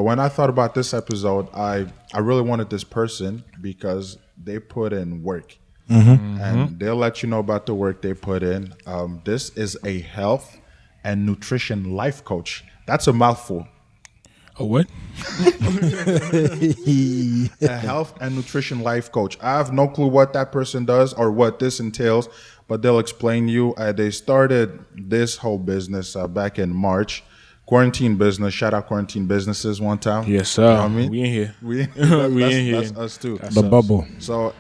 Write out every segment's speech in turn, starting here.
when I thought about this episode, I really wanted this person because they put in work. And they'll let you know about the work they put in. This is a health and nutrition life coach. That's a mouthful. A what? A health and nutrition life coach. I have no clue what that person does or what this entails, but they'll explain you. They started this whole business back in March. Quarantine business. Shout out quarantine businesses one time. Yes, sir. You know what I mean? We in here. We in here. That's us too. The bubble. So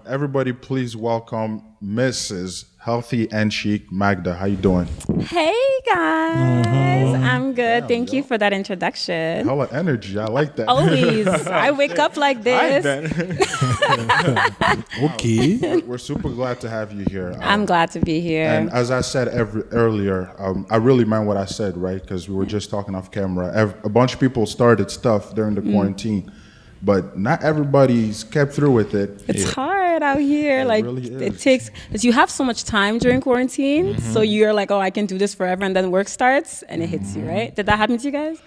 everybody please welcome Mrs. Healthy and Chic Magda. How you doing? Hey guys, I'm good. Thank you for that introduction. Hella energy. I like that. Always. I wake up like this. Okay. We're super glad to have you here. I'm glad to be here. And as I said earlier, I really meant what I said, right? Because we were just talking off camera. A bunch of people started stuff during the quarantine, but not everybody's kept through with it. It's hard out here. It really is. It takes, because you have so much time during quarantine. So you're like, oh, I can do this forever. And then work starts and it hits you, right? Did that happen to you guys?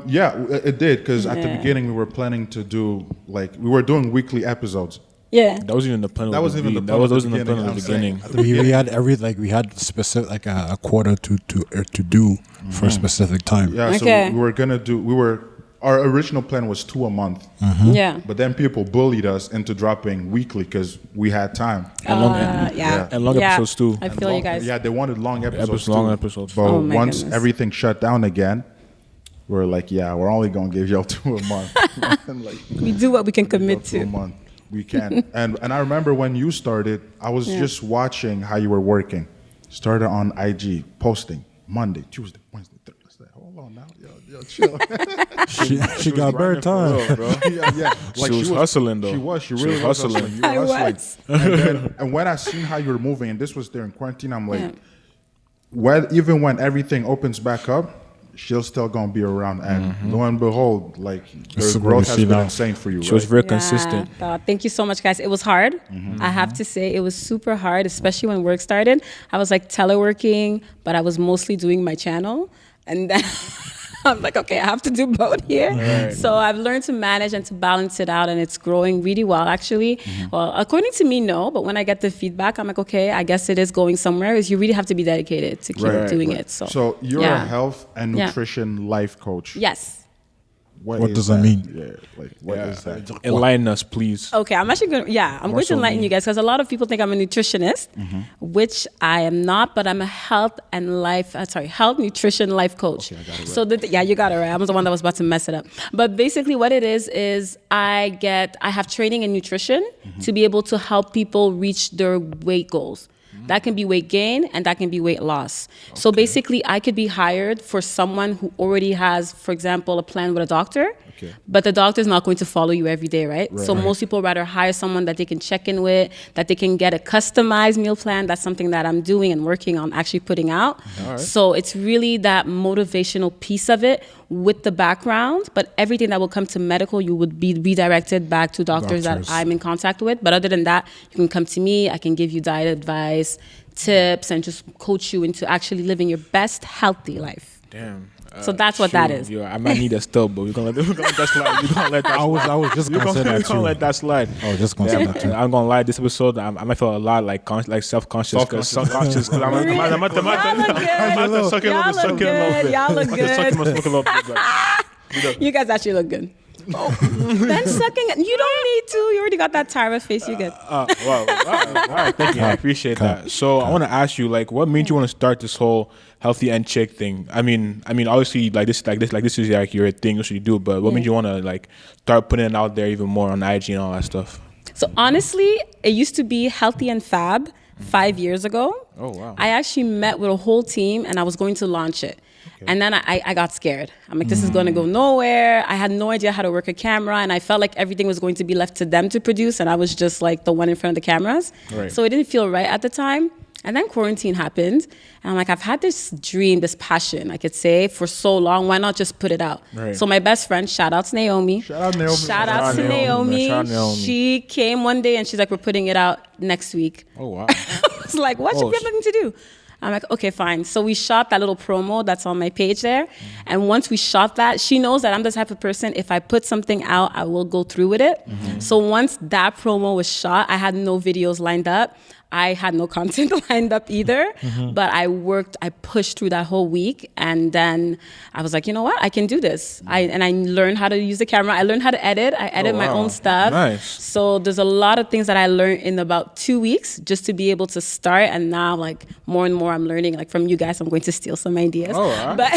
Yeah, it did. Because at the beginning, we were planning to do, we were doing weekly episodes. Yeah. That wasn't even the plan. That wasn't even the plan. That wasn't the plan at the beginning. we had we had specific like a quarter to do for a specific time. Yeah, Okay. so we were gonna do. Our original plan was 2 a month. Yeah. But then people bullied us into dropping weekly because we had time. And long, Yeah. and long episodes too. I feel you guys. Yeah, they wanted long episodes. Long too. episodes. But Oh my once goodness. everything shut down again, we're like, yeah, we're only gonna give y'all 2 a month. And We do what we can commit 2 a to. month. We can. and I remember when you started, I was just watching how you were working. Started on IG, posting Monday, Tuesday, Wednesday, Thursday. Hold on now, yo, chill. She got bare time. yeah. She was hustling, though. She really was hustling. You were I hustling. was. And when I seen how you were moving, and this was during quarantine, I'm like, even when everything opens back up, she's still gonna be around. And lo and behold, the This is what growth we has see been now. insane for you. She was Right? very consistent. Thank you so much, guys. It was hard. I have to say, it was super hard, especially when work started. I was like teleworking, but I was mostly doing my channel. And then I'm like, okay, I have to do both here. Right. So I've learned to manage and to balance it out, and it's growing really well, actually. Well, according to me, no. But when I get the feedback, I'm like, okay, I guess it is going somewhere. Because you really have to be dedicated to keep doing it. So you're yeah. a health and Yeah. nutrition life coach. Yes. What What is does that mean? Yeah, what is that? Enlighten us, please. Okay, I'm actually going to, I'm going to enlighten you guys because a lot of people think I'm a nutritionist, which I am not, but I'm a health nutrition life coach. Okay, I got it right. So you got it right. I was the one that was about to mess it up. But basically what it is I have training in nutrition to be able to help people reach their weight goals. That can be weight gain and that can be weight loss. Okay. So basically, I could be hired for someone who already has, for example, a plan with a doctor, but the doctor is not going to follow you every day, right? So most people rather hire someone that they can check in with, that they can get a customized meal plan. That's something that I'm doing and working on actually putting out. Right. So it's really that motivational piece of it with the background, but everything that will come to medical, you would be redirected back to doctors that I'm in contact with. But other than that, you can come to me. I can give you diet advice, tips, and just coach you into actually living your best healthy life. Damn. So that's what that is. Yeah, I might need that still, but we're gonna let that slide. We're gonna let that slide. I was just gonna say that We're too. gonna let that slide. I was just gonna say that too. I'm gonna lie. This episode, I might feel a lot like self-conscious, because subconscious. Because I'm sucking a little bit. Y'all look good. Smoke a little bit. You guys actually look good. Then sucking, you don't need to. You already got that Tyra face. You good. Wow. All right, thank you. I appreciate that. So I want to ask you, what made you want to start this whole healthy and chic thing? I mean, obviously, this is your thing, what you do. But what made you want to start putting it out there even more on IG and all that stuff? So honestly, it used to be Healthy and Fab 5 years ago. Oh wow! I actually met with a whole team, and I was going to launch it. And then I got scared. I'm like, this is going to go nowhere. I had no idea how to work a camera, and I felt like everything was going to be left to them to produce, and I was just like the one in front of the cameras. Right. So it didn't feel right at the time. And then quarantine happened, and I'm like, I've had this dream, this passion, I could say, for so long. Why not just put it out? Right. So my best friend, shout out to Naomi. Shout out to Naomi. She came one day, and she's like, we're putting it out next week. Oh wow! I was like, what? You have nothing to do. I'm like, okay, fine. So we shot that little promo that's on my page there. And once we shot that, she knows that I'm the type of person, if I put something out, I will go through with it. So once that promo was shot, I had no videos lined up. I had no content lined up either, but I pushed through that whole week. And then I was like, you know what? I can do this. I learned how to use the camera. I learned how to edit. I edit my own stuff. Nice. So there's a lot of things that I learned in about 2 weeks just to be able to start. And now, like, more and more I'm learning, like, from you guys. I'm going to steal some ideas. Oh, all right. But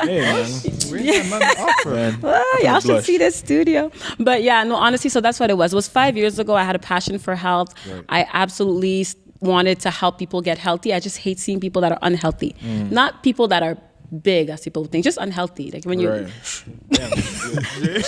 Hey, man. We ain't got nothing to offer. Man. well, y'all should blush. see this studio. But yeah, no, honestly, so that's what it was. It was 5 years ago. I had a passion for health. Right. I absolutely wanted to help people get healthy. I just hate seeing people that are unhealthy. Not people that are big, as people think, just unhealthy. Like when you, Right.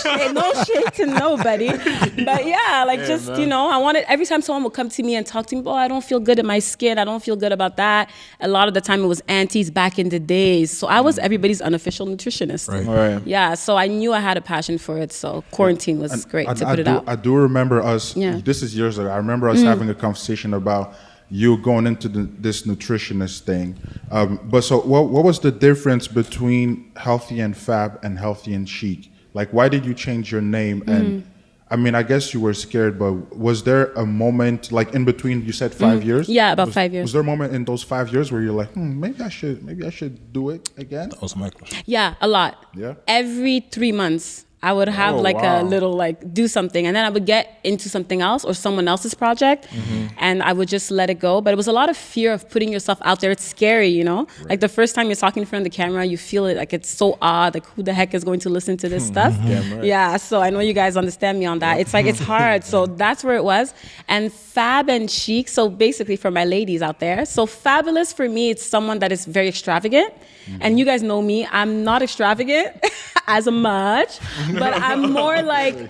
hey, no shade to nobody. But yeah, like you know, I wanted, every time someone would come to me and talk to me, oh, I don't feel good in my skin. I don't feel good about that. A lot of the time it was aunties back in the days. So I was everybody's unofficial nutritionist. Right. Right. Yeah, so I knew I had a passion for it. So quarantine was great to put it out. I do remember us, Yeah. this is years ago, I remember us having a conversation about you going into this nutritionist thing. But so what was the difference between Healthy and Fab and Healthy and Chic? Like, why did you change your name? And I mean, I guess you were scared, but was there a moment, like in between, you said 5 years? Yeah, about 5 years. Was there a moment in those 5 years where you're like, maybe I should do it again? That was my question. Yeah, a lot. Yeah? Every 3 months, I would have a little do something, and then I would get into something else or someone else's project, and I would just let it go. But it was a lot of fear of putting yourself out there. It's scary, you know? Right. Like the first time you're talking in front of the camera, you feel it, like it's so odd, like who the heck is going to listen to this stuff? Right. Yeah, so I know you guys understand me on that. It's like, it's hard. So that's where it was. And Fab and Chic, so basically for my ladies out there, so fabulous for me, it's someone that is very extravagant. And you guys know me, I'm not extravagant as much, but I'm more like,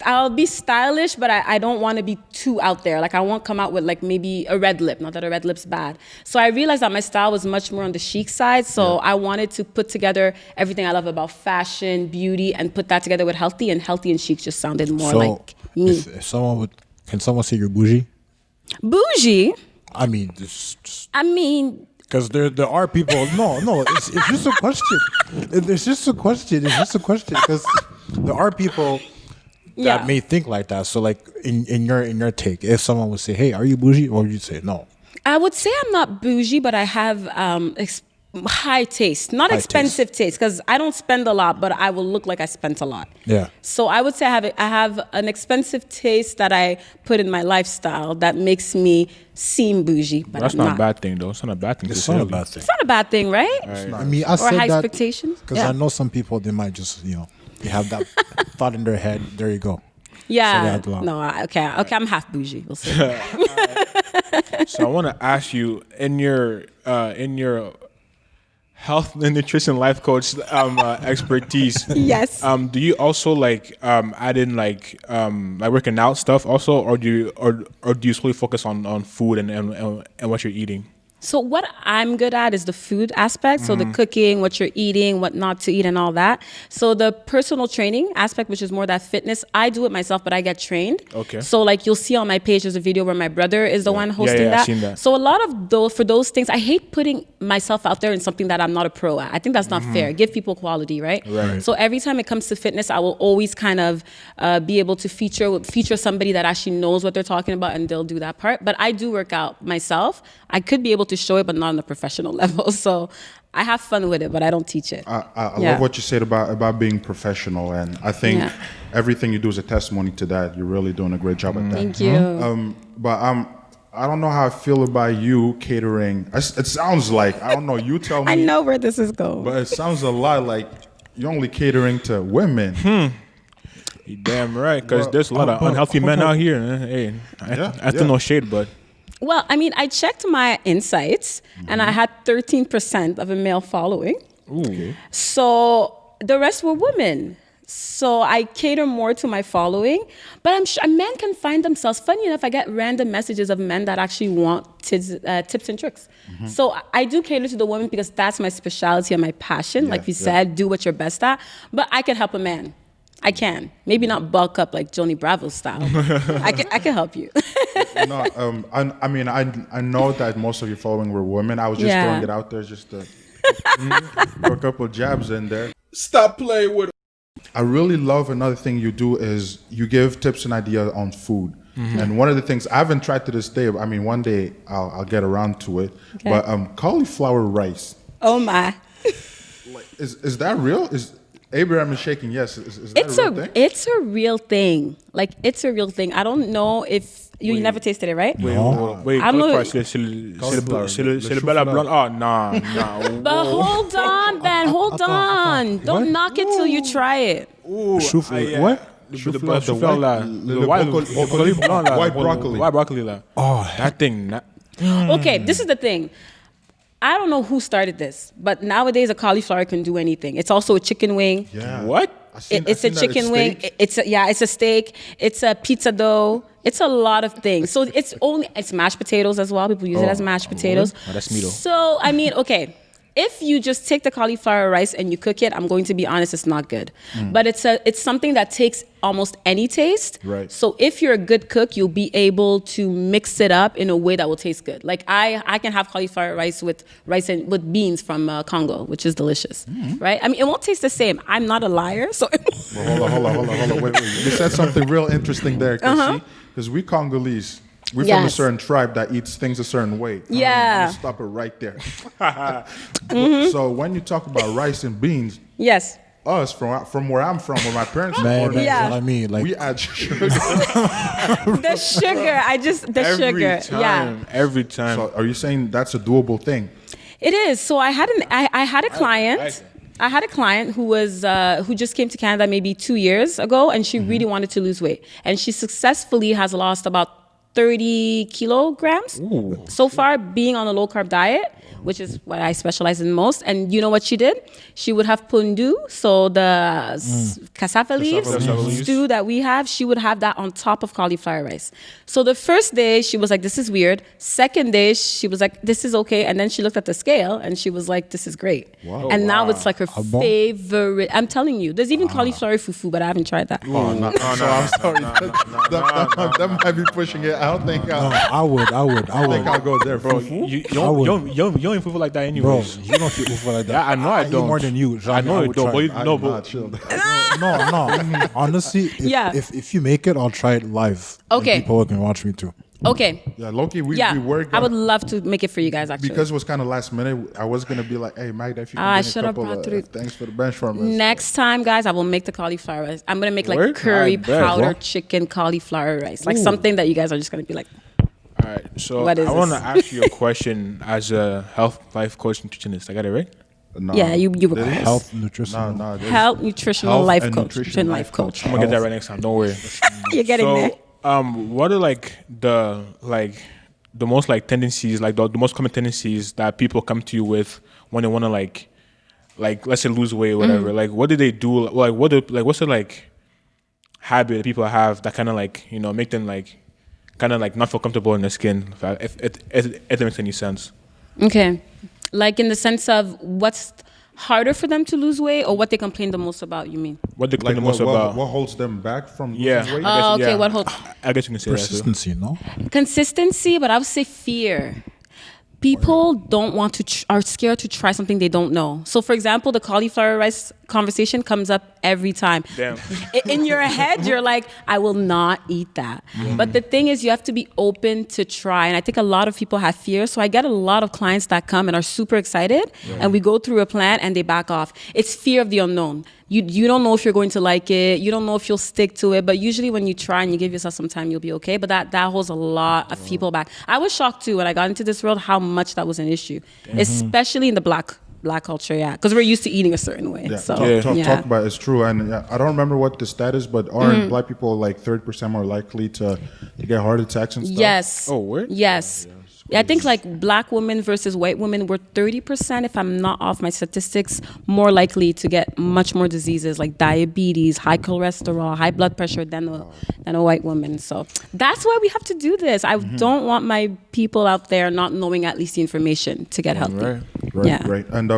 I'll be stylish, but I don't want to be too out there. Like I won't come out with like maybe a red lip, not that a red lip's bad. So I realized that my style was much more on the chic side. So I wanted to put together everything I love about fashion, beauty, and put that together with healthy, and Healthy and Chic just sounded more like me. If someone would, can someone say you're bougie? Bougie? I mean, because there are people. No, it's just a question. It's just a question. Because there are people that may think like that. So, like in your take, if someone would say, "Hey, are you bougie?" or you'd say, "No." I would say I'm not bougie, but I have high taste, not High expensive taste, because I don't spend a lot, but I will look like I spent a lot. Yeah. So I would say I have an expensive taste that I put in my lifestyle that makes me seem bougie, but That's I'm not not. a bad thing, though. It's not a bad thing. It's to not a say. bad thing. It's not a bad thing, right? I mean, I Or said high that expectations. because Yeah. I know some people, they might just, they have that thought in their head. There you go. Yeah. So No. Okay. I'm half bougie. We'll see. So I want to ask you, in your health and nutrition life coach expertise, Yes. do you also add in like working out stuff also, or do you solely focus on food and what you're eating? So what I'm good at is the food aspect. So the cooking, what you're eating, what not to eat and all that. So the personal training aspect, which is more that fitness, I do it myself, but I get trained. Okay. So like you'll see on my page, there's a video where my brother is the one hosting I've that. seen that. So a lot of those things, I hate putting myself out there in something that I'm not a pro at. I think that's not fair. Give people quality, right? Right. So every time it comes to fitness, I will always kind of be able to feature somebody that actually knows what they're talking about, and they'll do that part. But I do work out myself. I could be able to show it, but not on a professional level. So I have fun with it, but I don't teach it. I love what you said about being professional, and I think everything you do is a testimony to that. You're really doing a great job at that. Thank you. But I don't know how I feel about you catering. It sounds like, I don't know, you tell me. I know where this is going. But it sounds a lot like you're only catering to women. You damn right, because there's a lot of unhealthy men out here. Hey, I still no shade, but. Well, I mean, I checked my insights, and I had 13% of a male following. Ooh. So the rest were women. So I cater more to my following. But I'm sure men can find themselves. Funny enough, I get random messages of men that actually want tips and tricks. So I do cater to the women because that's my specialty and my passion. Like you said, do what you're best at. But I can help a man. I can. Maybe not bulk up like Johnny Bravo style. I can help you. I mean, I know that most of your following were women. I was just throwing it out there just to throw a couple of jabs in there. Stop playing with. I really love another thing you do is you give tips and ideas on food. And one of the things I haven't tried to this day, I mean, one day I'll get around to it, but cauliflower rice. Oh my. Is that real? Is Abraham is shaking yes. Is that a real thing? It's a real thing. Like, it's a real thing. I don't know if you never tasted it, right? Wait, I'm not- c'est le bel à blanc. Oh, nah. But hold on, Ben. Hold on. Don't knock it till you try it. What? Le white broccoli là. Oh, That thing. Okay, this is the thing. I don't know who started this, but nowadays a cauliflower can do anything. It's also a chicken wing. Yeah. What? It's a chicken wing. It's a steak. It's a pizza dough. It's a lot of things. So it's mashed potatoes as well. People use it as mashed potatoes. Oh, that's me though. So I mean, okay. If you just take the cauliflower rice and you cook it, I'm going to be honest, it's not good. But it's something that takes almost any taste. Right. So if you're a good cook, you'll be able to mix it up in a way that will taste good. Like I can have cauliflower rice with beans from Congo, which is delicious, right? I mean, it won't taste the same. I'm not a liar, so. Well, hold on. Wait. You said something real interesting there. Because we Congolese. We're from a certain tribe that eats things a certain way. Yeah. I'm gonna stop it right there. So when you talk about rice and beans, Yes. us from where I'm from, where my parents were man, born, that's Yeah. what I mean. Like, we add sugar. The sugar, sugar. Yeah. Every time. So are you saying that's a doable thing? It is. So I had a client. I had a client who was who just came to Canada maybe 2 years ago, and she really wanted to lose weight, and she successfully has lost about 30 kilograms so far, being on a low carb diet, which is what I specialize in most. And you know what she did? She would have pundu, so the cassava leaves stew that we have, she would have that on top of cauliflower rice. So the first day she was like, this is weird. Second day she was like, this is okay. And then she looked at the scale and she was like, this is great. Wow. And now it's like her favorite. I'm telling you, there's even cauliflower fufu, but I haven't tried that. Oh, no. So I'm sorry. That might be pushing it. I don't think I would. I think I'll go there, bro. You don't eat food like that Bro, anyways. you don't feel food like that. Yeah, I know I don't. eat more than you. I know I you would don't, try. but no, but chill. No. Honestly, if you make it, I'll try it live. Okay. And people can watch me too. Okay. Yeah, Loki, we work. I would love to make it for you guys, actually. Because it was kind of last minute, I was gonna be like, "Hey, Magda, if you I can should bring a have couple brought of through. thanks for the BenchWrmrs." Next time, guys, I will make the cauliflower rice. I'm gonna make like Word? curry I bet. powder What? chicken cauliflower rice, like something that you guys are just gonna be like, all right. So What is I want to this? ask you a question as a health life coach nutritionist. I got it right? No. yeah, you were Did he? close. Health, nutrition. No. Health, nutritional Health life and coach, nutrition life coach. I'm gonna get that right next time. Don't worry. You're getting there. What are like the most like tendencies, like the most common tendencies that people come to you with when they want to like let's say lose weight or whatever? Like what do they do? Like what's the like habit that people have that kind of like make them like kind of like not feel comfortable in their skin? If it makes any sense. Okay, like in the sense of what's harder for them to lose weight, or what they complain the most about? You mean? What they complain Like the most about? what holds them back from Yeah. losing weight? Oh, okay. yeah. What holds? I guess you can say that. Consistency, no? Consistency, but I would say fear. People don't want to are scared to try something they don't know. So, for example, the cauliflower rice conversation comes up every time. Damn. In your head, you're like, I will not eat that. But the thing is, you have to be open to try. And I think a lot of people have fear. So I get a lot of clients that come and are super excited, and we go through a plan and they back off. It's fear of the unknown. You don't know if you're going to like it. You don't know if you'll stick to it. But usually when you try and you give yourself some time, you'll be okay. But that holds a lot of people back. I was shocked too when I got into this world how much that was an issue, especially in the black culture, yeah, because we're used to eating a certain way. Yeah, So talk about it. It's true, and I don't remember what the stat is, but aren't black people like 30% more likely to get heart attacks and stuff? Yes. Oh, word? Yes. I think like black women versus white women were 30%, if I'm not off my statistics, more likely to get much more diseases like diabetes, high cholesterol, high blood pressure than a white woman. So that's why we have to do this. I don't want my people out there not knowing at least the information to get healthy. Right. And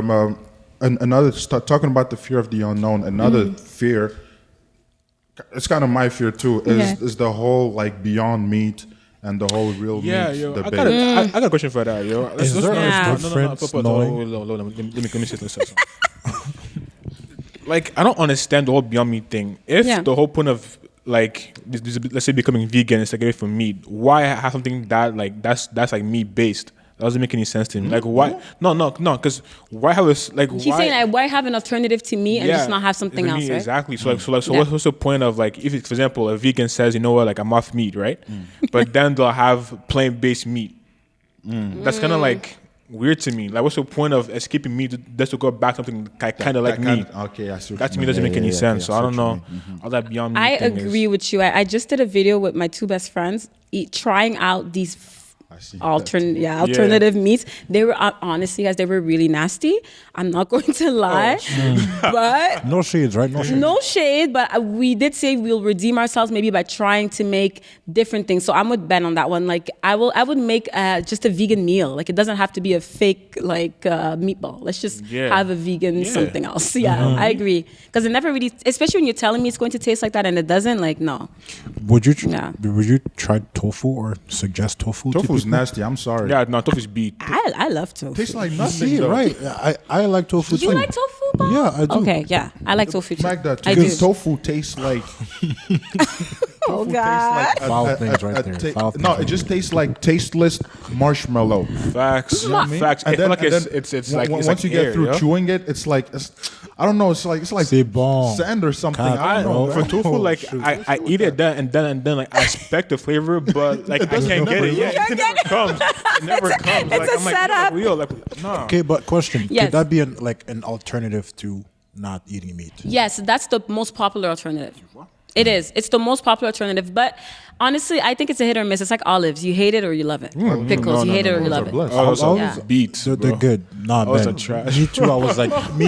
another talking about the fear of the unknown. Another fear, it's kind of my fear too. Is the whole like Beyond Meat and the whole real Yeah, meat yo, I debate. got a question for that, yo. Is there a Yeah. difference knowing? Let me say something. Like, I don't understand the whole Beyond Meat thing. If the whole point of like, let's say becoming vegan is to get away from meat, why have something that like that's like meat based? That doesn't make any sense to me. Like, why? No. Because why have this? Like, She's saying like, why have an alternative to meat and just not have something else, right? Exactly. So what's the point of like, if for example a vegan says, you know what, like I'm off meat, right? But then they'll have plant based meat. That's kind of like weird to me. Like, what's the point of escaping meat just to go back to something kind of like meat? Okay, I see. That to me doesn't make any sense. So I don't know. All that Beyond Meat. I thing agree with you. I just did a video with my two best friends trying out these alternative meats. They were honestly, guys, they were really nasty. I'm not going to lie, but No shades, right? no shade. But we did say we'll redeem ourselves maybe by trying to make different things. So I'm with Ben on that one. Like I would make just a vegan meal. Like it doesn't have to be a fake like meatball. Let's just have a vegan something else. Yeah, I agree. Because it never really, especially when you're telling me it's going to taste like that and it doesn't. Like no. Would you try tofu or suggest tofu? Tofu's nasty. I'm sorry. Yeah, no, tofu's beat. I love tofu. Tastes like nothing. See, though. right? I like tofu too. You like tofu, Bob? Yeah, I do. Okay, yeah, I like tofu too. Magda, I do. tofu tastes like. Oh God. Foul things right there. Foul things No, right it just tastes like tasteless marshmallow. Facts. You know what I mean? Facts. I feel like it's like once it's you like get air, through yo. chewing it, it's like I don't know. It's like C'est bon. sand or something. Can't- I don't know. For tofu, Oh, like shoot. I eat it then like I expect the flavor, but like I can't get it. Yeah, it never comes. It never comes. it's Like a I'm like, setup. real. Like no. Okay, but question: Yes. Could that be an alternative to not eating meat? Yes, that's the most popular alternative. It is. It's the most popular alternative. But honestly, I think it's a hit or miss. It's like olives. You hate it or you love it. Pickles. You hate it or you love it. Oh, those are Yeah. beats. They're bro. good. Nah, Those man. are trash. Me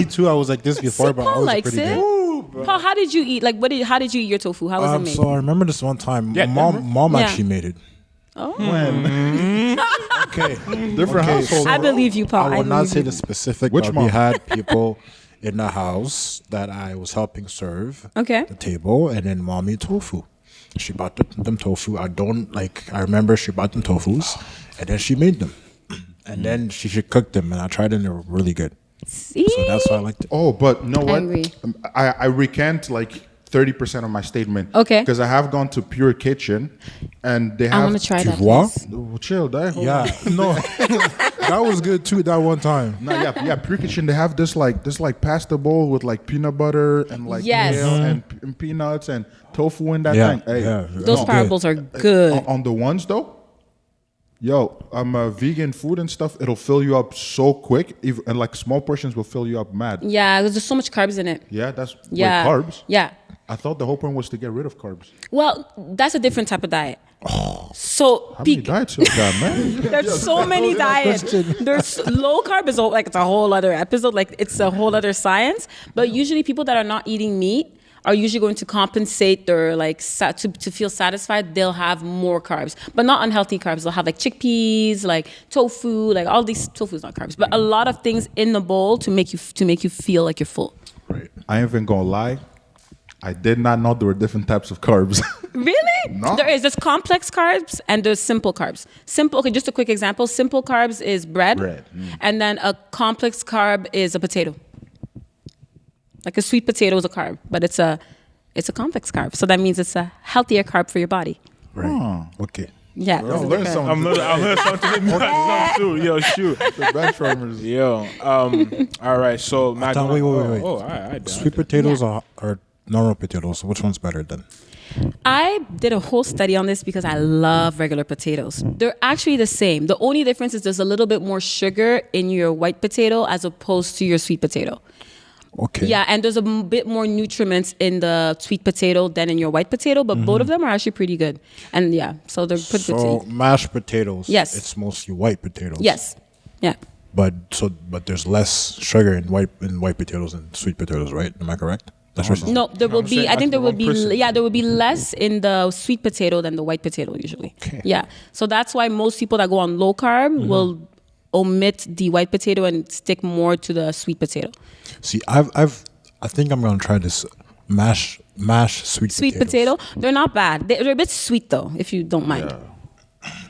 too. I was like this before, but I Paul was likes pretty it. good. Paul, how did you eat? Like, how did you eat your tofu? How was it made? So I remember this one time. Yeah, Mom Yeah. actually made it. Oh. Okay, Different household. I believe you, Paul. I will not believe say you. the specific. Which but mom? we had people in the house that I was helping serve Okay. the table, and then mommy tofu. She bought them tofu. I remember she bought them tofus, and then she made them, and then she cooked them, and I tried them. They were really good. See? So that's why I liked it. Oh, but you know what? agree. I recant like 30% of my statement. Okay. Because I have gone to Pure Kitchen, and they I have. want to try Tu that. vois? please. Oh, chill, die. Hold Yeah, on. no, that was good too. That one time. No, yeah, Pure Kitchen. They have this pasta bowl with like peanut butter and like Yes. kale and peanuts and tofu in that Yeah, thing. Hey, yeah. Those No. parables are good. on the ones though, yo, vegan food and stuff. It'll fill you up so quick, and like small portions will fill you up mad. Yeah, there's so much carbs in it. Yeah, that's Yeah. wait, carbs. Yeah. I thought the whole point was to get rid of carbs. Well, that's a different type of diet. So How many diets you got, man? there's so many diets. There's low carb is like it's a whole other episode. Like it's a whole other science. But usually people that are not eating meat are usually going to compensate their like to feel satisfied. They'll have more carbs, but not unhealthy carbs. They'll have like chickpeas, like tofu, like all these tofu's not carbs, but a lot of things in the bowl to make you feel like you're full. Right. I ain't even gonna lie. I did not know there were different types of carbs. Really? No. There's complex carbs and there's simple carbs. Simple, okay, just a quick example. Simple carbs is bread. And then a complex carb is a potato. Like a sweet potato is a carb, but it's a complex carb. So that means it's a healthier carb for your body. Right. Okay. Yeah. Yo, there's a learn different- something. I'm learning something too. Yo, shoot. The BenchWrmrs. Yo. All right. So Magda, Wait. Oh, all right. Sweet potatoes are normal potatoes. Which one's better then? I did a whole study on this because I love regular potatoes. They're actually the same. The only difference is there's a little bit more sugar in your white potato as opposed to your sweet potato. Okay. Yeah, and there's a bit more nutriments in the sweet potato than in your white potato, but both of them are actually pretty good. And yeah, so they're pretty So good. mashed potatoes. Yes. It's mostly white potatoes. Yes. Yeah. But there's less sugar in white potatoes than sweet potatoes, right? Am I correct? That's what No, there will I'm saying be. I think there that's will the be. wrong person. Yeah, there will be less in the sweet potato than the white potato usually. Okay. Yeah, so that's why most people that go on low carb will omit the white potato and stick more to the sweet potato. See, I think I'm gonna try this mash sweet Sweet potatoes. potato, they're not bad. They're a bit sweet though, if you don't mind.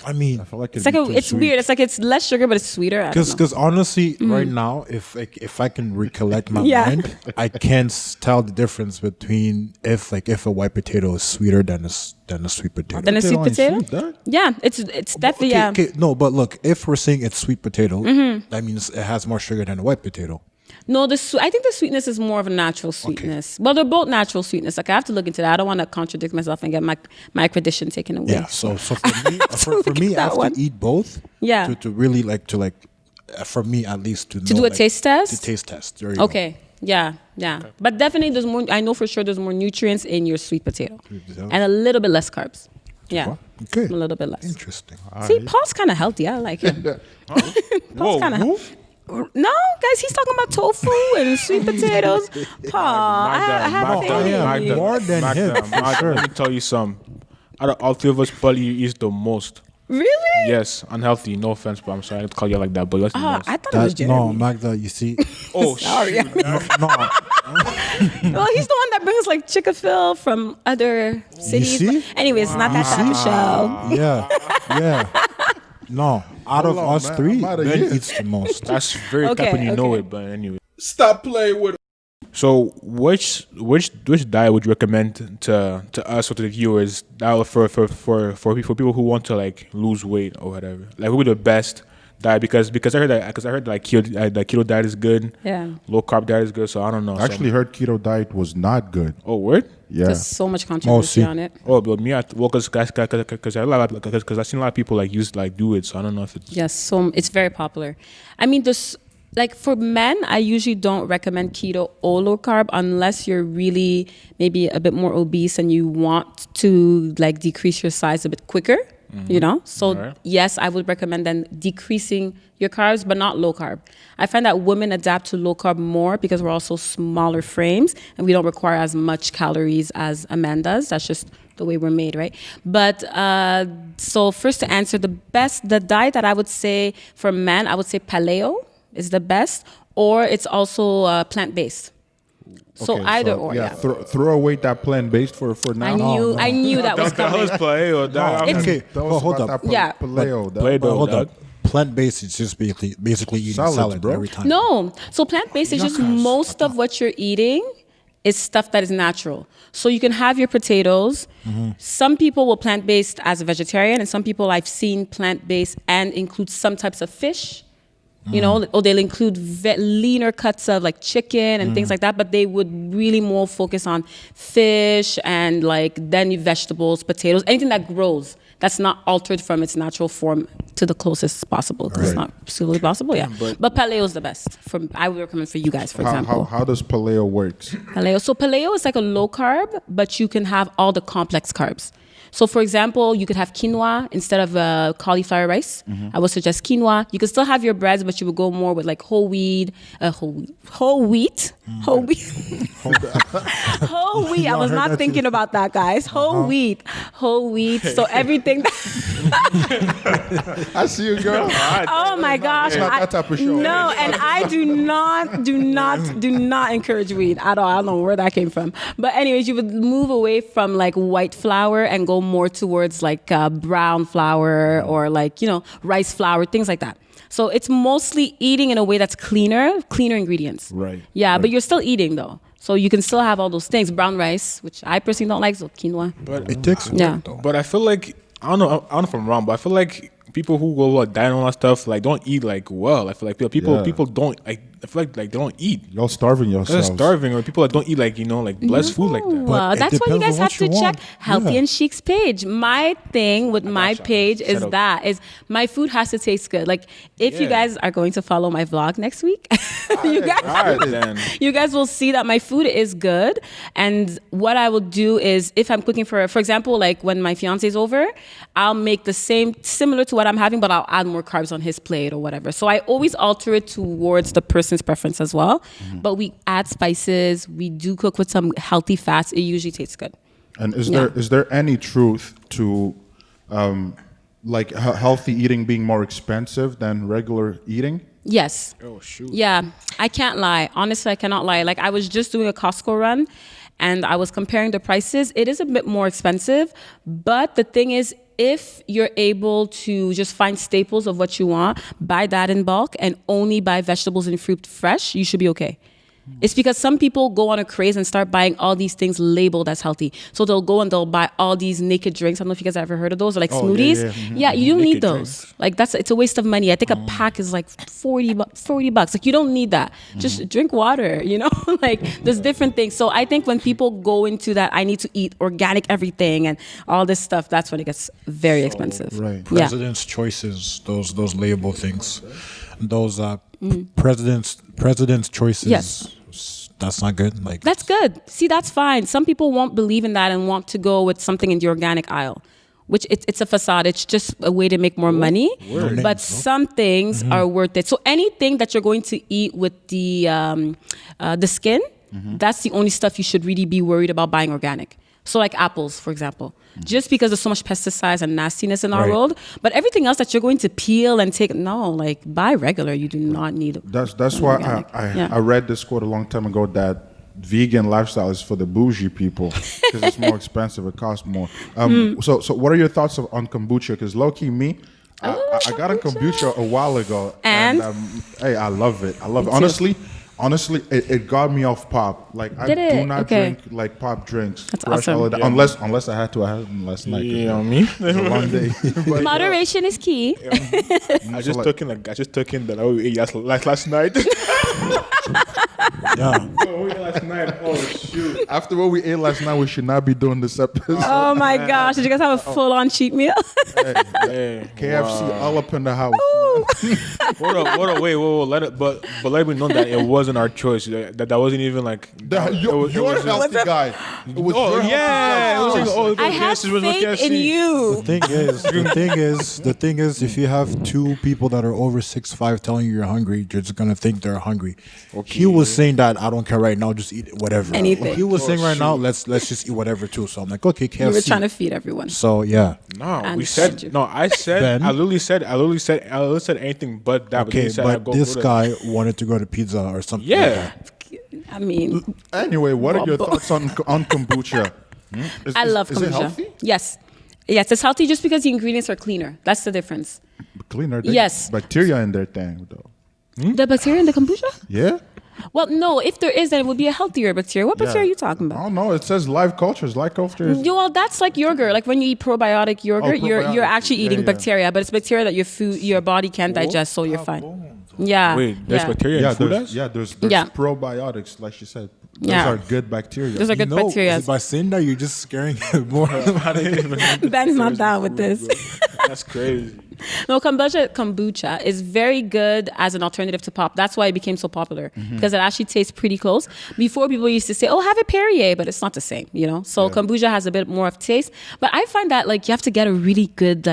I mean, I feel like It's like it's weird. It's like it's less sugar, but it's sweeter. because honestly, right now, if I can recollect my mind, I can't tell the difference between if a white potato is sweeter than a sweet potato. Then a sweet potato. Sweet, dog. Yeah, it's definitely Okay, no, but look, if we're saying it's sweet potato, that means it has more sugar than a white potato. No, I think the sweetness is more of a natural sweetness. Well, they're both natural sweetness. Like I have to look into that. I don't want to contradict myself and get my accreditation taken away. Yeah. So for me, I have to eat both. Yeah. To really for me at least to know, do a taste test. The taste test. There you Okay. Yeah. Okay. But definitely, there's more. I know for sure there's more nutrients in your sweet potato, and a little bit less carbs. Yeah. Okay. A little bit less. Interesting. See, Paul's kind of healthy. I like him. Paul's kind of. No, guys, he's talking about tofu and sweet potatoes. Paul, I have faith. More than him. Magda, let me tell you something. Out of all three of us, probably you eat the most. Really? Yes, unhealthy. No offense, but I'm sorry I have to call you like that. But let's be honest. I thought it was Jeremy. No, Magda, you see. Oh, Sorry. shoot. no. Well, he's the one that brings like Chick-fil-A from other cities. see? But anyways, it's not that type of show. Yeah. No, out of on, us man. three, I'm outta Ben here. eats the most. That's very Okay, tough when you know okay. it, but anyway. Stop playing with. So which diet would you recommend to us or to the viewers that for people who want to like lose weight or whatever? Like what would be the best diet? Because I heard like keto diet is good. Yeah. Low carb diet is good. So I don't know. I actually heard keto diet was not good. Oh, word? Yeah. There's so much controversy see. on it. Oh, but me, because I've seen a lot of people like do it. So I don't know if it's Yes, so it's very popular. I mean, like for men, I usually don't recommend keto or low carb unless you're really maybe a bit more obese and you want to like decrease your size a bit quicker. You know, so Right. yes, I would recommend then decreasing your carbs, but not low carb. I find that women adapt to low carb more because we're also smaller frames and we don't require as much calories as a man does. That's just the way we're made, right? But so first to answer, the diet that I would say for men, I would say paleo is the best, or it's also plant-based. So Okay, either or, yeah. Throw away that plant-based for now. I knew that was coming. Okay, That well, was hold about up. that Yeah. paleo. dog. Play-Doh. But hold dog. up. Plant-based is just basically eating Salads, salad bro. every time. No. So plant-based is just most of what you're eating is stuff that is natural. So you can have your potatoes. Some people will plant-based as a vegetarian, and some people I've seen plant-based and include some types of fish. You know, or they'll include leaner cuts of like chicken and things like that, but they would really more focus on fish and like then vegetables, potatoes, anything that grows that's not altered from its natural form to the closest possible. Because it's not absolutely possible, yeah. But paleo is the best. I would recommend for you guys, for example. How does paleo works? Paleo. So paleo is like a low carb, but you can have all the complex carbs. So for example, you could have quinoa instead of cauliflower rice. I would suggest quinoa. You could still have your breads, but you would go more with like whole wheat. Whole wheat. I was not thinking about that, guys. Whole wheat. So everything. I see you, girl. Oh my gosh! Not that type of show. No, and I do not encourage weed at all. I don't know where that came from. But anyways, you would move away from like white flour and go more towards like brown flour or like rice flour, things like that. So it's mostly eating in a way that's cleaner ingredients. Right. Yeah, Right. but you're still eating though. So you can still have all those things. Brown rice, which I personally don't like, so quinoa. But It takes work, Yeah. though. But I feel like I don't know if I'm wrong, but I feel like people who go like diet and all that stuff like don't eat like well. I feel like people don't like. I feel like they don't eat. Y'all starving They're yourselves. starving, or people that don't eat like blessed food like that. Well, it that's why you depends guys on have what to you check want. Healthy Yeah. and Chic's page. My thing with my gotcha. page is Settled. is my food has to taste good. Like if you Yeah. guys are going to follow my vlog next week, you guys Alright, then. you guys will see that my food is good. And what I will do is if I'm cooking for example, like when my fiance's over, I'll make the similar to what I'm having, but I'll add more carbs on his plate or whatever. So I always alter it towards the person's preference as well. But we add spices. We do cook with some healthy fats. It usually tastes good. And is there any truth to like healthy eating being more expensive than regular eating? Yes. Oh shoot. Yeah, I can't lie. Honestly, I cannot lie. Like I was just doing a Costco run and I was comparing the prices. It is a bit more expensive, but the thing is, if you're able to just find staples of what you want, buy that in bulk, and only buy vegetables and fruit fresh, you should be okay. It's because some people go on a craze and start buying all these things labeled as healthy. So they'll go and they'll buy all these naked drinks. I don't know if you guys have ever heard of those, or like smoothies. Yeah, you don't need those. Drinks. Like it's a waste of money. I think a pack is like $40. Like you don't need that. Just drink water, you know? Like there's different things. So I think when people go into that, I need to eat organic everything and all this stuff, that's when it gets very expensive. Right. President's choices, those label things. Those president's choices. Yes. That's not good. Like that's good. See, that's fine. Some people won't believe in that and want to go with something in the organic aisle, which it's a facade. It's just a way to make more money. But some things are worth it. So anything that you're going to eat with the skin, that's the only stuff you should really be worried about buying organic. So like apples, for example, just because there's so much pesticides and nastiness in our world, but everything else that you're going to peel and take, no, like buy regular. You do not need. That's why I read this quote a long time ago that vegan lifestyle is for the bougie people because it's more expensive. It costs more. So what are your thoughts on kombucha? Because low key me. I got a kombucha a while ago, and hey, I love it. Honestly, it got me off pop. Like I do not drink like pop drinks. That's awesome. Unless I had to. I had them last night. You know me. It was a long day. But, moderation is key. I just took in that I ate last night. Yeah. Oh, we ate last night. Oh shoot. After what we ate last night, we should not be doing this episode. Oh my gosh! Did you guys have a full-on cheat meal? Hey, KFC all up in the house. Hold up, wait, let it, but let me know that it wasn't our choice. That wasn't even like you're a healthy guy. It was I had faith in you. The thing is, if you have two people that are over 6'5" telling you you're hungry, you're just gonna think they're hungry. Okay. He was saying that I don't care right now, just eat whatever. Anything. He was saying right now, let's just eat whatever too. So I'm like, okay, KFC. You were trying to feed everyone. So yeah. I said I literally said anything but that. Okay, but this guy wanted to go to pizza or something. Yeah. I mean. Anyway, what are your thoughts on kombucha? I love kombucha. Is it healthy? Yes, it's healthy just because the ingredients are cleaner. That's the difference. Cleaner? Yes. Bacteria in their thing, though. The bacteria in the kombucha? Yeah. Well, no. If there is, then it would be a healthier bacteria. What bacteria are you talking I about? don't know. It says live cultures. Live cultures. Well, that's like yogurt. Like when you eat probiotic yogurt, you're actually eating bacteria, but it's bacteria that your body can digest, so you're fine. Yeah. Wait, there's bacteria in food? There's probiotics, like she said. Those are good bacteria. Those are good bacteria. By saying that, you're just scaring him more. Ben's not down with this. That's crazy. No, kombucha is very good as an alternative to pop. That's why it became so popular, because it actually tastes pretty close. Before, people used to say, "Oh, have a Perrier," but it's not the same, you know. So kombucha has a bit more of taste, but I find that like you have to get a really good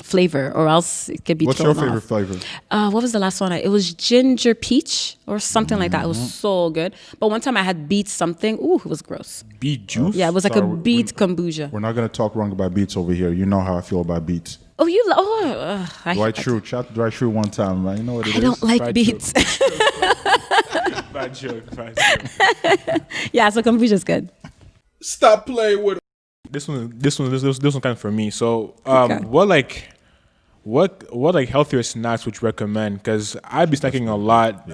flavor, or else it could be. What's your favorite flavor? What was the last one? It was ginger peach or something like that. It was so good. But one time I had beet something. Ooh, it was gross. Beet juice? Yeah, it was like a beet kombucha. We're not gonna talk wrong about beets over here. You know how I feel about beets. Oh, you? Dwight Schrute. Shout to Dwight Schrute one time, man. You know what it is. I don't like beets. Bad joke. Yeah, so kombucha's good. Stop playing with this one kind of for me. So, what healthier snacks would you recommend? Because I'd be snacking a lot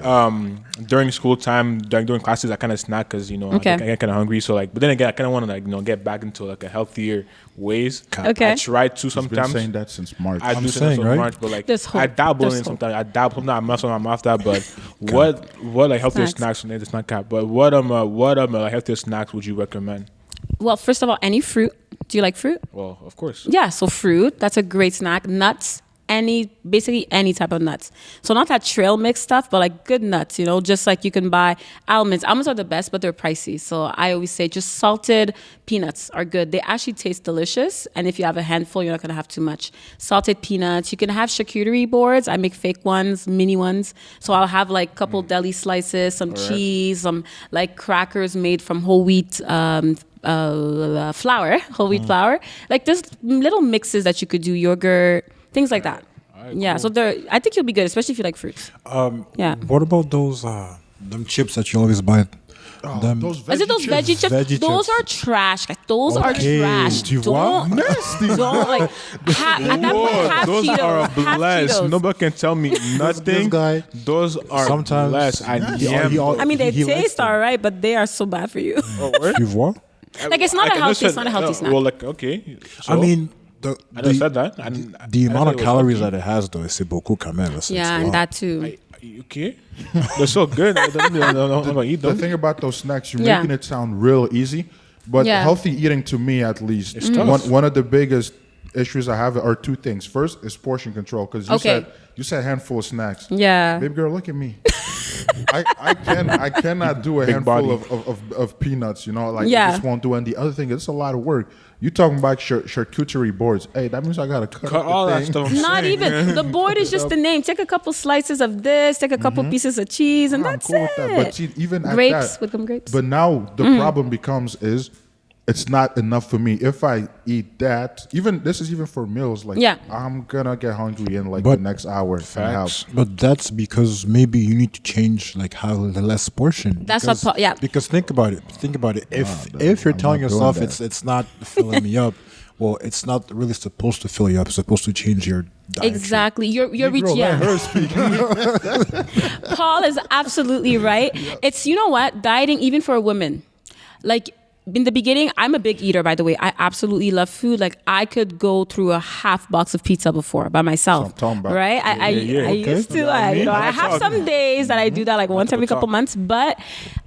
during school time, during classes. I kind of snack because I get kind of hungry. So but then again, I kind of want to get back into a healthier ways. Okay. I try to sometimes. Been saying that since March. I do since March, but I dabble in sometimes. I dabble. I'm not muscle. I'm off that. But what healthier snacks? It's not cap. But what healthier snacks would you recommend? Well, first of all, any fruit. Do you like fruit? Well, of course. Yeah, so fruit, that's a great snack. Nuts, basically any type of nuts. So not that trail mix stuff, but like good nuts, just like you can buy almonds. Almonds are the best, but they're pricey. So I always say just salted peanuts are good. They actually taste delicious. And if you have a handful, you're not going to have too much. Salted peanuts. You can have charcuterie boards. I make fake ones, mini ones. So I'll have like a couple deli slices, some cheese, some like crackers made from whole wheat flour, whole wheat flour. Like there's little mixes that you could do, yogurt, things like that. Right, yeah, cool. So I think you'll be good, especially if you like fruits. What about those them chips that you always buy Those Is it those veggie chips? Veggie Those chips. are trash. Like, those are Okay. trash. Tu vois? Don't like at that point, half those Cheetos, are half blessed. Cheetos. Nobody can tell me nothing. guy, Those are sometimes blessed. I he- am. he al- I mean, they he likes taste them. alright, but they are so bad for you. Tu vois? Like, it's not a healthy. It's not a healthy snack. Well, like okay. I So, mean, I just said that. the amount of calories that it has, though, c'est beaucoup quand même. It's Yeah, a and lot. that too. Okay, they're so good. I'm gonna eat The them. thing about those snacks, you're Yeah. making it sound real easy, but Yeah. healthy eating to me, at least, tough. one of the biggest issues I have are two things. First is portion control, because Okay. you said handful of snacks. Yeah. Baby girl, look at me. I cannot do a Big handful body. of peanuts. You know, like Yeah. I just won't do. And the other thing, it's a lot of work. You talking about charcuterie boards? Hey, that means I gotta cut Cut up the all that thing. stuff. Not even the board is just the name. Take a couple slices of this, take a couple pieces of cheese, and I'm that's cool it. with that. But see, even at Grapes, that, with some grapes. But now the problem becomes is it's not enough for me. If I eat that, this is even for meals. Like, Yeah. I'm gonna get hungry in like But- the next hour and a half. But that's because maybe you need to change like how the less portion. That's what because, yeah. Because think about it. Think about it. If you're I'm telling not doing yourself that. it's not filling me up, well, it's not really supposed to fill you up. It's supposed to change your diet. Exactly. You're Bro, reaching. let Yeah. her speak. Paul is absolutely right. It's, you know what, dieting, even for a woman, like in the beginning, I'm a big eater, by the way. I absolutely love food. Like, I could go through a half box of pizza before by myself. That's what I'm talking about. Right? I Okay. used to. I have some days that I do that like once every couple months. But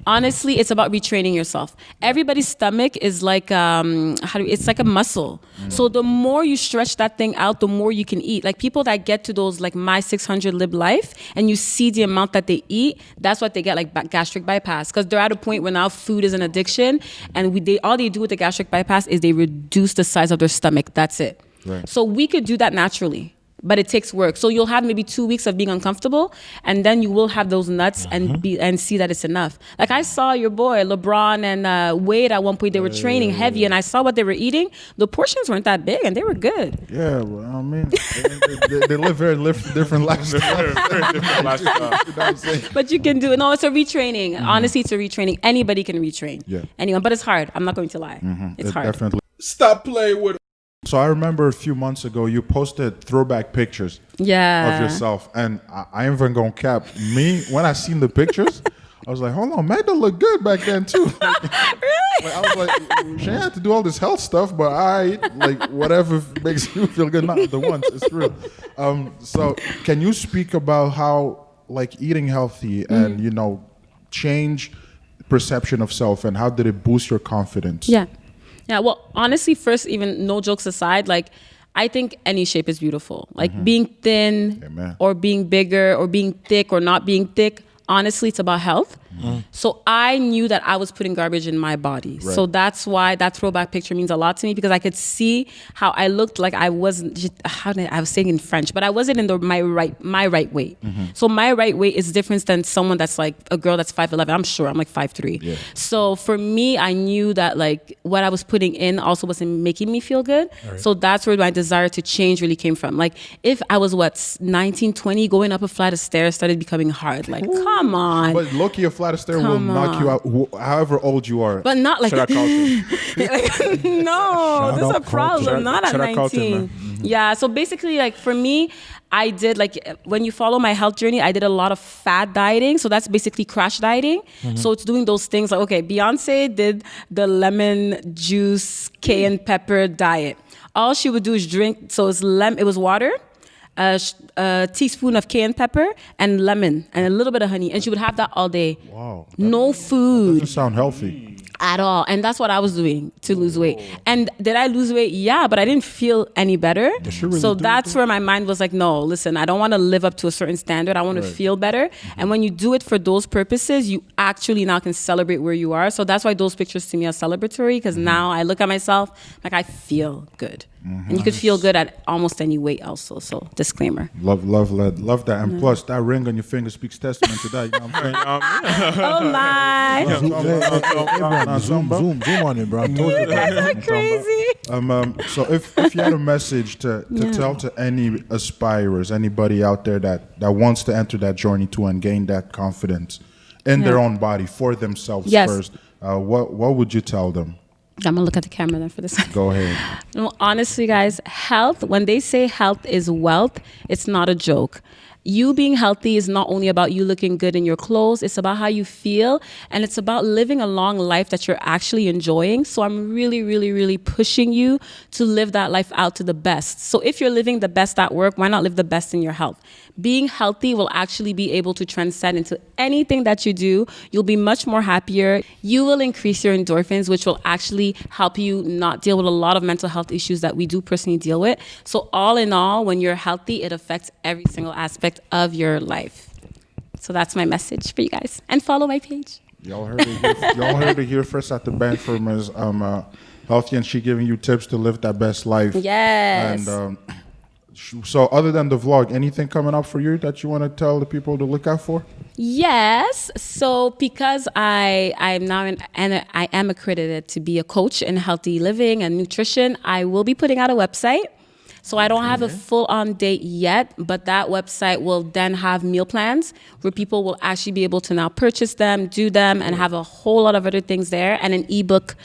honestly, it's about retraining yourself. Everybody's stomach is like it's like a muscle. So the more you stretch that thing out, the more you can eat. Like people that get to those like my 600 live life, and you see the amount that they eat, that's what they get, like gastric bypass, because they're at a point where now food is an addiction, and all they do with the gastric bypass is they reduce the size of their stomach. That's it. Right. So we could do that naturally, but it takes work. So you'll have maybe 2 weeks of being uncomfortable, and then you will have those nuts and see that it's enough. Like I saw your boy LeBron and Wade at one point. They were training heavy, and I saw what they were eating. The portions weren't that big, and they were good. Yeah, well, I mean, they live very different lifestyles. You know what I'm saying? But you can do it. No, it's a retraining. Honestly, it's a retraining. Anybody can retrain. Yeah. Anyone, but it's hard. I'm not going to lie. It's It hard. Definitely. Stop playing with it. So I remember a few months ago you posted throwback pictures Yeah. of yourself, and I ain't even gonna cap. Me, when I seen the pictures, I was like, hold on, Magda looked good back then too. Really? I was like, she had to do all this health stuff, but whatever makes you feel good. Not the ones, it's real. So can you speak about how like eating healthy and change perception of self, and how did it boost your confidence? Yeah. Yeah. Well, honestly, first, even no jokes aside, like I think any shape is beautiful. Like being thin Amen. or being bigger or being thick or not being thick. Honestly, it's about health. So I knew that I was putting garbage in my body. Right. So that's why that throwback picture means a lot to me, because I could see how I looked like I wasn't, I was saying in French, but I wasn't in my right weight. So my right weight is different than someone that's like a girl that's 5'11". I'm sure I'm like 5'3". Yeah. So for me, I knew that like what I was putting in also wasn't making me feel good. Right. So that's where my desire to change really came from. Like if I was 19, 20, going up a flight of stairs started becoming hard. Like, come on. But low-key, a flight of stairs will Come knock you out, however old you are. But not like, Shout out Carlton. like no, there's a out problem. Carlton. Not at Shout out Carlton, 19. man. Yeah, so basically, like for me, I did like when you follow my health journey, I did a lot of fad dieting. So that's basically crash dieting. So it's doing those things like, okay, Beyonce did the lemon juice, cayenne pepper diet. All she would do is drink. So it was water, a teaspoon of cayenne pepper, and lemon, and a little bit of honey. And she would have that all day. Wow. No food Doesn't sound healthy. at all. And that's what I was doing to lose weight. And did I lose weight? Yeah, but I didn't feel any better. So that's where my mind was like, no, listen, I don't want to live up to a certain standard. I want to feel better. And when you do it for those purposes, you actually now can celebrate where you are. So that's why those pictures to me are celebratory, because now I look at myself like I feel good. And you could feel good at almost any weight also. So disclaimer. Love that. And plus, that ring on your finger speaks testament to that. You know what I'm saying? Oh my. Zoom on it, bro. I told you. That's crazy. So if you had a message to tell to any aspirers, anybody out there that wants to enter that journey too and gain that confidence in their own body for themselves first, what would you tell them? I'm gonna look at the camera then for this. Go ahead. No, honestly, guys, health, when they say health is wealth, it's not a joke. You being healthy is not only about you looking good in your clothes, it's about how you feel, and it's about living a long life that you're actually enjoying. So I'm really, really, really pushing you to live that life out to the best. So if you're living the best at work, why not live the best in your health? Being healthy will actually be able to transcend into anything that you do. You'll be much more happier. You will increase your endorphins, which will actually help you not deal with a lot of mental health issues that we do personally deal with. So all in all, when you're healthy, it affects every single aspect of your life. So that's my message for you guys. And follow my page. Y'all heard it here first at the BenchWrmrs. Healthy and Chic giving you tips to live that best life. Yes. And so other than the vlog, anything coming up for you that you want to tell the people to look out for? Yes. So because I'm now and I am accredited to be a coach in healthy living and nutrition, I will be putting out a website. So I don't have a full-on date yet, but that website will then have meal plans where people will actually be able to now purchase them, do them, and have a whole lot of other things there. And an ebook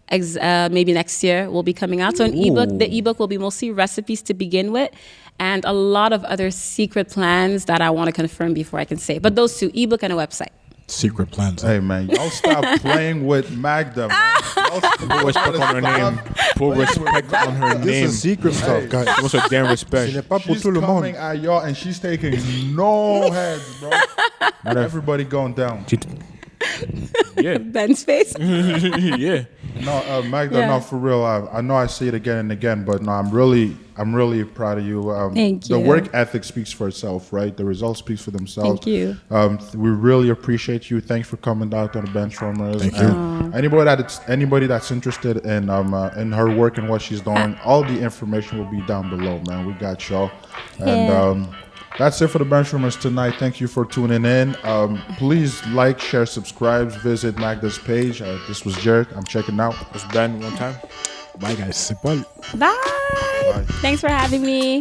maybe next year will be coming out. So the ebook will be mostly recipes to begin with, and a lot of other secret plans that I want to confirm before I can say. But those two, ebook and a website. Secret plans. Hey man, y'all stop playing with Magda. Man. Full respect on her name. Full respect on her name. This is secret stuff, guys. What's her damn respect? Ce n'est pas pour She's tout le monde. coming at y'all and she's taking no heads, bro. Everybody going down. Yeah. Ben's face. Yeah. No, Magda, no, for real. I know I say it again and again, but no, I'm really proud of you. Thank you. The work ethic speaks for itself, right? The results speak for themselves. Thank you. We really appreciate you. Thanks for coming down to the BenchWrmrs. Thank you. Anybody that's interested in her work and what she's doing, all the information will be down below, man. We got y'all. And that's it for the BenchWrmrs tonight. Thank you for tuning in. Please like, share, subscribe. Visit Magda's page. This was Jared. I'm checking out. It's Ben one time. Bye, guys. C'est Paul. Bye. Thanks for having me.